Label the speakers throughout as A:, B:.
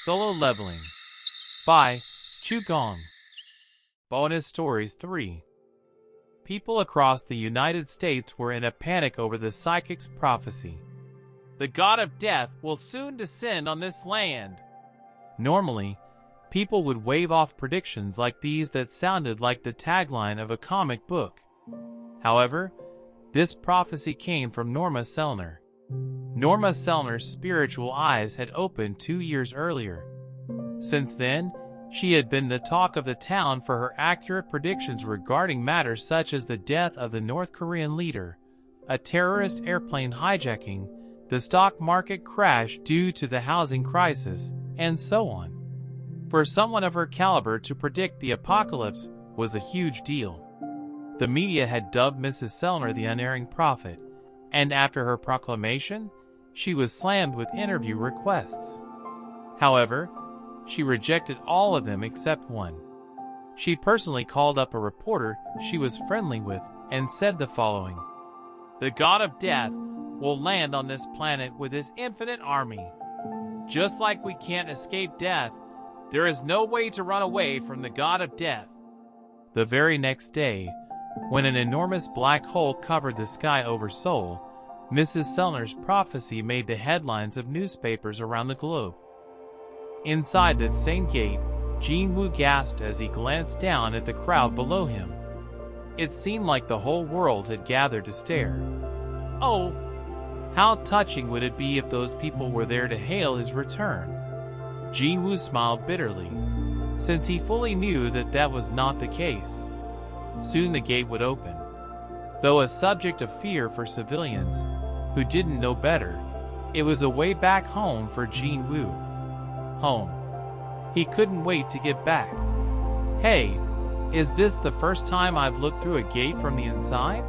A: Solo Leveling by Gong. Bonus Stories 3. People across the United States were in a panic over the psychic's prophecy. The god of death will soon descend on this land. Normally, people would wave off predictions like these that sounded like the tagline of a comic book. However, this prophecy came from Norma Selner. Norma Selner's spiritual eyes had opened 2 years earlier. Since then, she had been the talk of the town for her accurate predictions regarding matters such as the death of the North Korean leader, a terrorist airplane hijacking, the stock market crash due to the housing crisis, and so on. For someone of her caliber to predict the apocalypse was a huge deal. The media had dubbed Mrs. Selner the unerring prophet, and after her proclamation, she was slammed with interview requests. However, she rejected all of them except one. She personally called up a reporter she was friendly with and said the following: "The god of death will land on this planet with his infinite army. Just like we can't escape death, there is no way to run away from the god of death." The very next day, when an enormous black hole covered the sky over Seoul, Mrs. Selner's prophecy made the headlines of newspapers around the globe. Inside that same gate, Jin-woo gasped as he glanced down at the crowd below him. It seemed like the whole world had gathered to stare. Oh, how touching would it be if those people were there to hail his return? Jin-woo smiled bitterly, since he fully knew that that was not the case. Soon the gate would open. Though a subject of fear for civilians who didn't know better, it was a way back home for Jin-woo. Home. He couldn't wait to get back. Hey, is this the first time I've looked through a gate from the inside?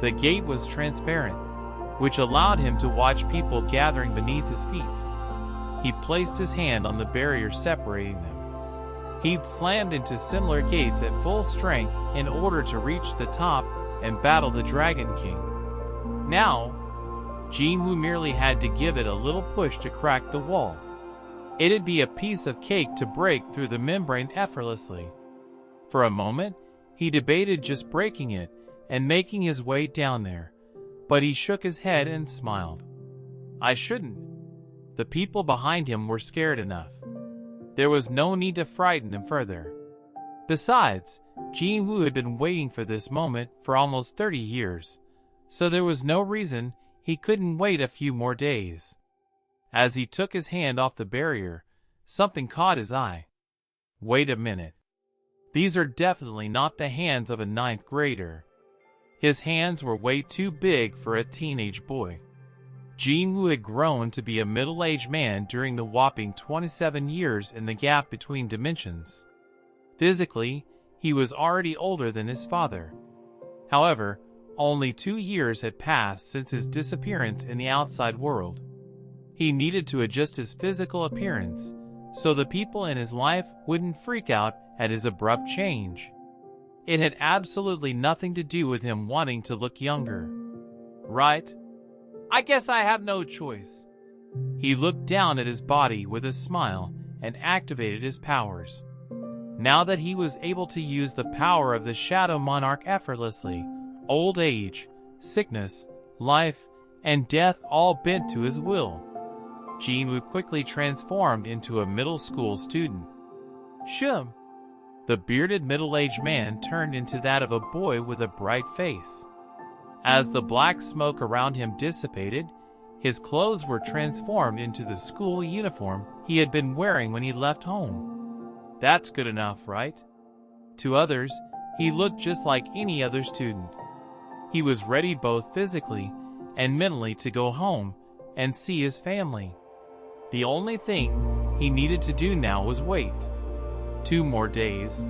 A: The gate was transparent, which allowed him to watch people gathering beneath his feet. He placed his hand on the barrier separating them. He'd slammed into similar gates at full strength in order to reach the top and battle the Dragon King. Now, Jin-woo merely had to give it a little push to crack the wall. It'd be a piece of cake to break through the membrane effortlessly. For a moment, he debated just breaking it and making his way down there, but he shook his head and smiled. I shouldn't. The people behind him were scared enough. There was no need to frighten them further. Besides, Jin-woo had been waiting for this moment for almost 30 years, so there was no reason he couldn't wait a few more days. As he took his hand off the barrier, something caught his eye. Wait a minute. These are definitely not the hands of a 9th grader. His hands were way too big for a teenage boy. Jin-woo had grown to be a middle-aged man during the whopping 27 years in the gap between dimensions. Physically, he was already older than his father. However, only 2 years had passed since his disappearance in the outside world. He needed to adjust his physical appearance, so the people in his life wouldn't freak out at his abrupt change. It had absolutely nothing to do with him wanting to look younger. Right? I guess I have no choice. He looked down at his body with a smile and activated his powers. Now that he was able to use the power of the Shadow Monarch effortlessly, old age, sickness, life, and death all bent to his will. Jin-woo quickly transformed into a middle school student. Shum! The bearded middle-aged man turned into that of a boy with a bright face. As the black smoke around him dissipated, his clothes were transformed into the school uniform he had been wearing when he left home. That's good enough, right? To others, he looked just like any other student. He was ready both physically and mentally to go home and see his family. The only thing he needed to do now was wait 2 more days.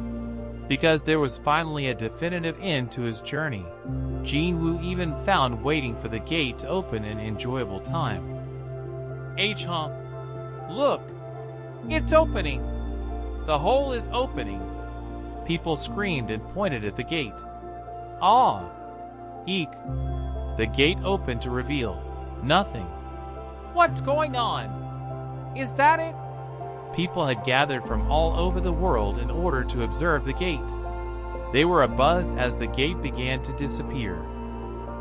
A: Because there was finally a definitive end to his journey, Jin-woo even found waiting for the gate to open an enjoyable time. H-hump! Look! It's opening! The hole is opening! People screamed and pointed at the gate. Ah! Eek! The gate opened to reveal nothing. What's going on? Is that it? People had gathered from all over the world in order to observe the gate. They were abuzz as the gate began to disappear.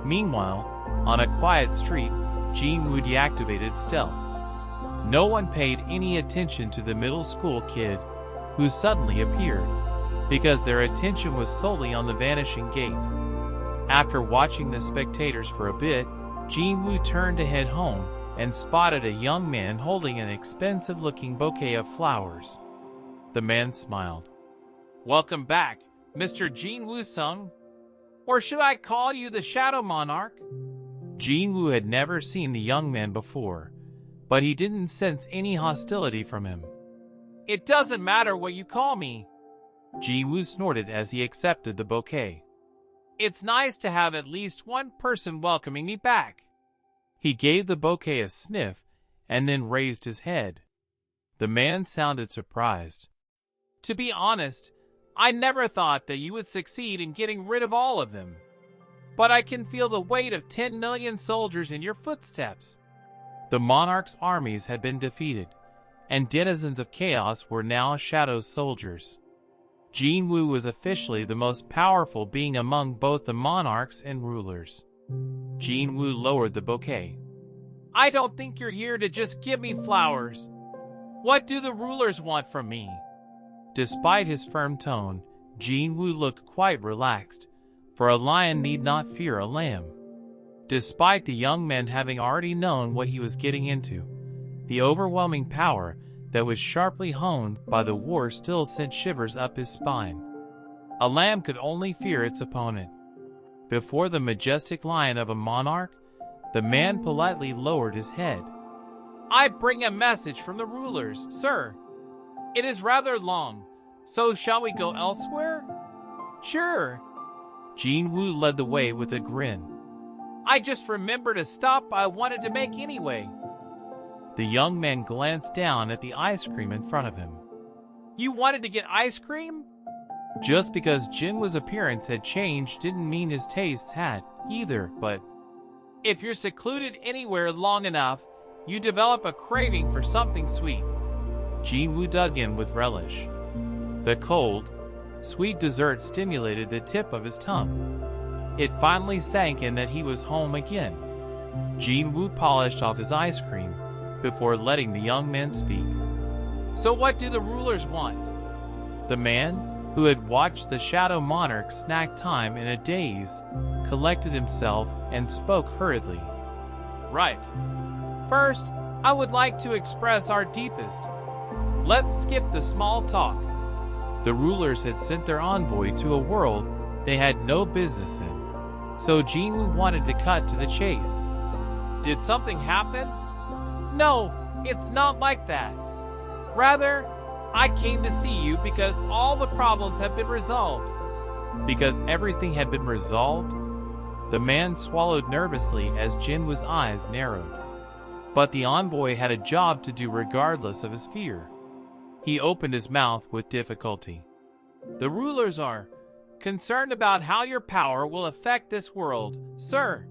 A: Meanwhile, on a quiet street, Jinwoo deactivated stealth. No one paid any attention to the middle school kid who suddenly appeared, because their attention was solely on the vanishing gate. After watching the spectators for a bit, Jinwoo turned to head home and spotted a young man holding an expensive-looking bouquet of flowers. The man smiled. "Welcome back, Mr. Jinwoo-sung. Or should I call you the Shadow Monarch?" Jinwoo had never seen the young man before, but he didn't sense any hostility from him. "It doesn't matter what you call me," Jinwoo snorted as he accepted the bouquet. "It's nice to have at least one person welcoming me back." He gave the bouquet a sniff and then raised his head. The man sounded surprised. "To be honest, I never thought that you would succeed in getting rid of all of them. But I can feel the weight of 10 million soldiers in your footsteps." The monarch's armies had been defeated, and denizens of chaos were now Shadow's soldiers. Jinwoo was officially the most powerful being among both the monarchs and rulers. Jinwoo lowered the bouquet. "I don't think you're here to just give me flowers. What do the rulers want from me?" Despite his firm tone, Jinwoo looked quite relaxed, for a lion need not fear a lamb. Despite the young man having already known what he was getting into, the overwhelming power that was sharply honed by the war still sent shivers up his spine. A lamb could only fear its opponent. Before the majestic lion of a monarch, the man politely lowered his head. "I bring a message from the rulers, sir. It is rather long, so shall we go elsewhere?" "Sure." Jinwoo led the way with a grin. "I just remembered a stop I wanted to make anyway." The young man glanced down at the ice cream in front of him. "You wanted to get ice cream?" Just because Jinwoo's appearance had changed didn't mean his tastes had either, but if you're secluded anywhere long enough, you develop a craving for something sweet. Jinwoo dug in with relish. The cold, sweet dessert stimulated the tip of his tongue. It finally sank in that he was home again. Jinwoo polished off his ice cream before letting the young man speak. "So what do the rulers want?" The man, who had watched the Shadow Monarch snack time in a daze, collected himself and spoke hurriedly. "Right. First, I would like to express our deepest. Let's skip the small talk." The rulers had sent their envoy to a world they had no business in, so Jinwoo wanted to cut to the chase. "Did something happen?" "No, it's not like that. Rather, I came to see you because all the problems have been resolved." Because everything had been resolved? The man swallowed nervously as Jinwoo's eyes narrowed. But the envoy had a job to do regardless of his fear. He opened his mouth with difficulty. "The rulers are concerned about how your power will affect this world, sir.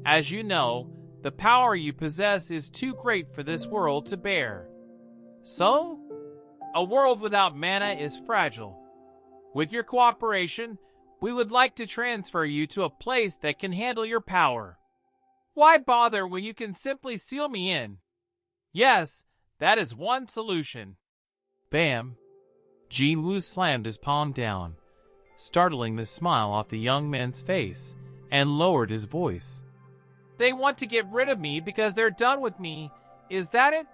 A: As you know, the power you possess is too great for this world to bear. So, a world without mana is fragile. With your cooperation, we would like to transfer you to a place that can handle your power. Why bother when you can simply seal me in? Yes, that is one solution." Bam! Jinwoo slammed his palm down, startling the smile off the young man's face, and lowered his voice. "They want to get rid of me because they're done with me. Is that it?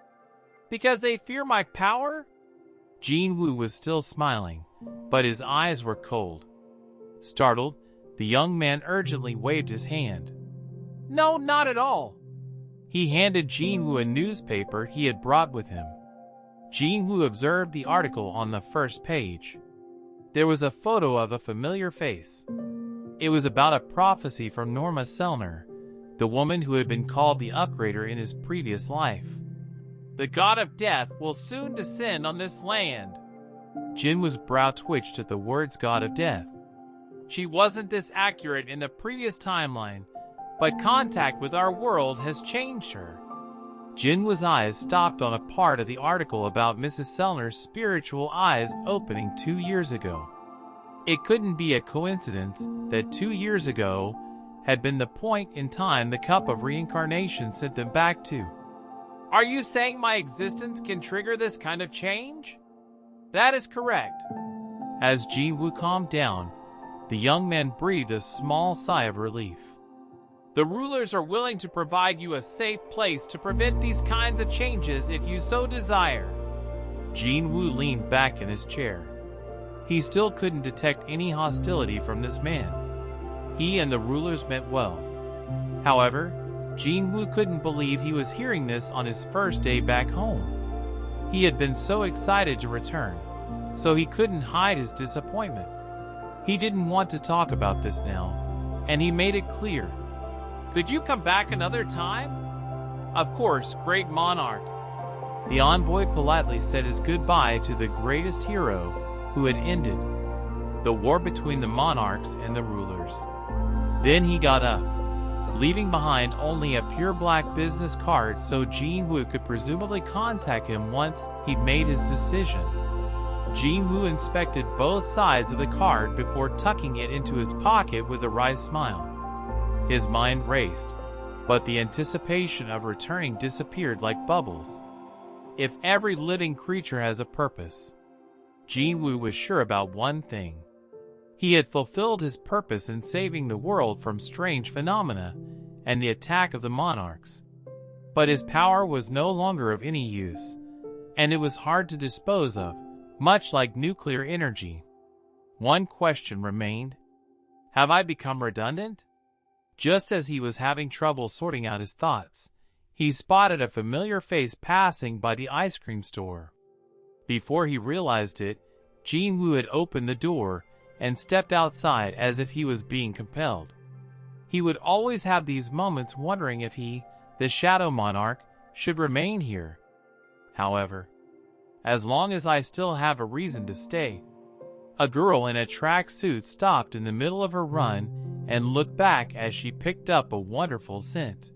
A: Because they fear my power?" Jinwoo was still smiling, but his eyes were cold. Startled, the young man urgently waved his hand. "No, not at all." He handed Jinwoo a newspaper he had brought with him. Jinwoo observed the article on the first page. There was a photo of a familiar face. It was about a prophecy from Norma Selner, the woman who had been called the Upgrader in his previous life. "The god of death will soon descend on this land." Jinwoo's brow twitched at the words god of death. She wasn't this accurate in the previous timeline, but contact with our world has changed her. Jinwoo's eyes stopped on a part of the article about Mrs. Sellner's spiritual eyes opening 2 years ago. It couldn't be a coincidence that 2 years ago had been the point in time the cup of reincarnation sent them back to. Are you saying my existence can trigger this kind of change? That is correct. As Jinwoo calmed down, the young man breathed a small sigh of relief. The rulers are willing to provide you a safe place to prevent these kinds of changes if you so desire. Jinwoo leaned back in his chair. He still couldn't detect any hostility from this man. He and the rulers meant well. However, Jinwoo couldn't believe he was hearing this on his first day back home. He had been so excited to return, so he couldn't hide his disappointment. He didn't want to talk about this now, and he made it clear. Could you come back another time? Of course, great monarch. The envoy politely said his goodbye to the greatest hero who had ended the war between the monarchs and the rulers. Then he got up, leaving behind only a pure black business card so Jinwoo could presumably contact him once he'd made his decision. Jinwoo inspected both sides of the card before tucking it into his pocket with a wry smile. His mind raced, but the anticipation of returning disappeared like bubbles. If every living creature has a purpose, Jinwoo was sure about one thing. He had fulfilled his purpose in saving the world from strange phenomena and the attack of the monarchs. But his power was no longer of any use, and it was hard to dispose of, much like nuclear energy. One question remained. Have I become redundant? Just as he was having trouble sorting out his thoughts, he spotted a familiar face passing by the ice cream store. Before he realized it, Jinwoo had opened the door and stepped outside as if he was being compelled. He would always have these moments wondering if he, the Shadow Monarch, should remain here. However, as long as I still have a reason to stay. A girl in a tracksuit stopped in the middle of her run and looked back as she picked up a wonderful scent.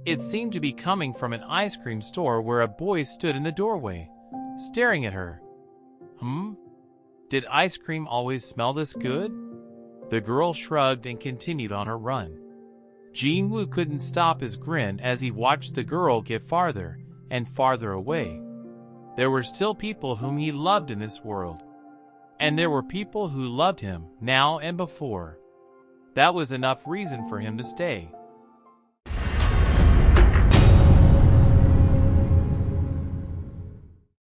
A: It seemed to be coming from an ice cream store where a boy stood in the doorway, staring at her. Did ice cream always smell this good? The girl shrugged and continued on her run. Jinwoo couldn't stop his grin as he watched the girl get farther and farther away. There were still people whom he loved in this world. And there were people who loved him now and before. That was enough reason for him to stay.